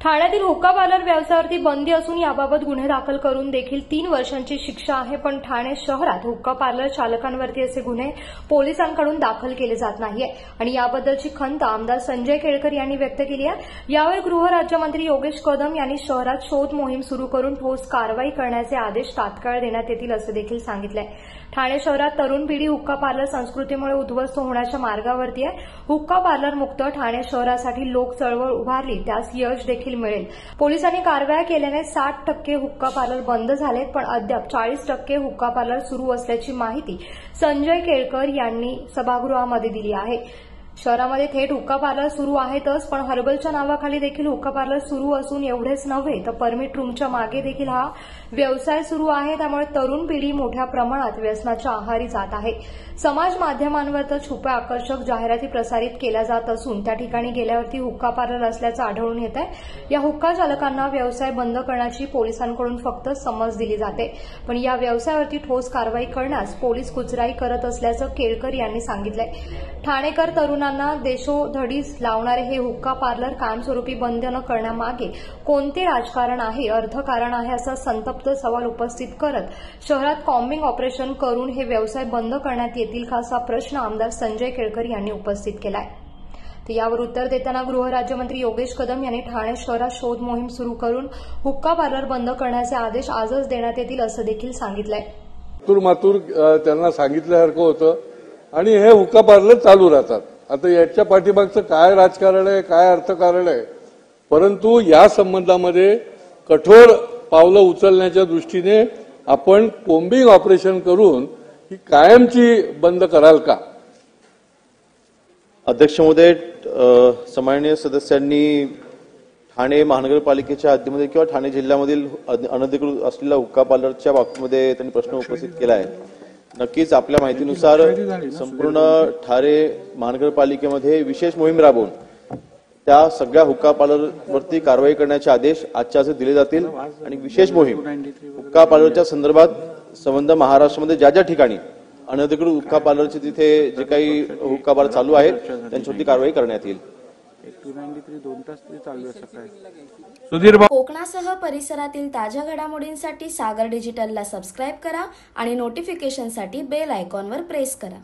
ठाण्यातील हुक्का पार्लर व्यवसायावरती बंदी असून याबाबत गुन्हे दाखल करून देखील 3 वर्षांची शिक्षा आहे। पण ठाणे शहरात हुक्का पार्लर चालकांवरती असे गुन्हे पोलिसांकडून दाखल केले जात नाहीये आणि याबद्दलची खंत आमदार संजय केळकर यांनी व्यक्त केली आहे। यावर गृहराज्यमंत्री योगेश कदम यांनी शहरात शोध मोहीम सुरू करून ठोस कारवाई करण्याचे आदेश तात्काळ देण्यात येतील असे देखील सांगितले। ठाणे शहरात तरुण पिढी हुक्का पार्लर संस्कृतीमुळे उद्ध्वस्त होण्याच्या मार्गावरती आहे। हुक्का पार्लर मुक्त ठाणे शहरासाठी लोक चळवळ उभारली त्यास यश देखील मिळेल। पोलिसांनी कारवाया केल्याने 60% हुक्का पार्लर बंद झालेत, पण अद्याप 40% हुक्का पार्लर सुरू असल्याची माहिती संजय केळकर यांनी सभागृहामध्ये दिली आहे। शहरामध्ये थेट हुक्का पार्लर सुरू आहेतच, पण हर्बलच्या नावाखाली देखील हुक्का पार्लर सुरू असून एवढेच नव्हे तर परमिट रूमच्या मागे देखील हा व्यवसाय सुरू आहे। त्यामुळे तरुण पिढी मोठ्या प्रमाणात व्यसनाच्या आहारी जात आहे। समाज माध्यमांवर तर छुप्या आकर्षक जाहिराती प्रसारित केल्या जात असून त्या ठिकाणी गेल्यावरती हुक्का पार्लर असल्याचं आढळून येत आहे। या हुक्का चालकांना व्यवसाय बंद करण्याची पोलिसांकडून फक्त समज दिली जाते, पण या व्यवसायावरती ठोस कारवाई करण्यास पोलीस कुचराई करत असल्याचं केळकर यांनी सांगितलंय। ठाणेकर तरुणांना देशोधडीस लावणारे हे हुक्का पार्लर कायमस्वरूपी बंद न करण्यामागे कोणते राजकारण आहे, अर्थकारण आहे असा संतप्त सवाल उपस्थित करत शहरात कॉम्बिंग ऑपरेशन करून हे व्यवसाय बंद करण्यात येतील का असा प्रश्न आमदार संजय केळकर यांनी उपस्थित केलाय। तर यावर उत्तर देताना गृहराज्यमंत्री योगेश कदम यांनी ठाणे शहरात शोध मोहीम सुरू करून हुक्का पार्लर बंद करण्याचे आदेश आजच देण्यात येतील असं देखील सांगितलंय। मातूर त्यांना सांगितल्यासारखं होतं आणि हे हुक्का पार्लर चालू राहतात। आता याच्या पाठीमागचं काय राजकारण आहे, काय अर्थकारण आहे, परंतु या संबंधामध्ये कठोर पावलं उचलण्याच्या दृष्टीने आपण कोम्बिंग ऑपरेशन करून ही कायमची बंद कराल का? अध्यक्ष महोदय, सन्माननीय सदस्यांनी ठाणे महानगरपालिकेच्या हद्दीमध्ये किंवा ठाणे जिल्ह्यामधील अनधिकृत असलेल्या हुक्का पार्लरच्या बाबतीमध्ये त्यांनी प्रश्न उपस्थित केला आहे। नक्कीच आपल्या माहितीनुसार संपूर्ण ठाणे महानगरपालिकेमध्ये विशेष मोहीम राबवून त्या सगळ्या हुक्का पार्लरवरती कारवाई करण्याचे आदेश आजच्या आज दिले जातील आणि विशेष मोहीम हुक्का पार्लरच्या संबंध महाराष्ट्रामध्ये ज्या ठिकाणी अनधिकृत हुक्का पार्लरचे तिथे जे काही हुक्का पार्लर चालू आहेत त्यांच्यावरती कारवाई करण्यात येईल। कोकणासह परिसरातील ताज्या घडामोडींसाठी सागर डिजिटलला सबस्क्राईब करा आणि नोटिफिकेशनसाठी बेल आयकॉनवर प्रेस करा।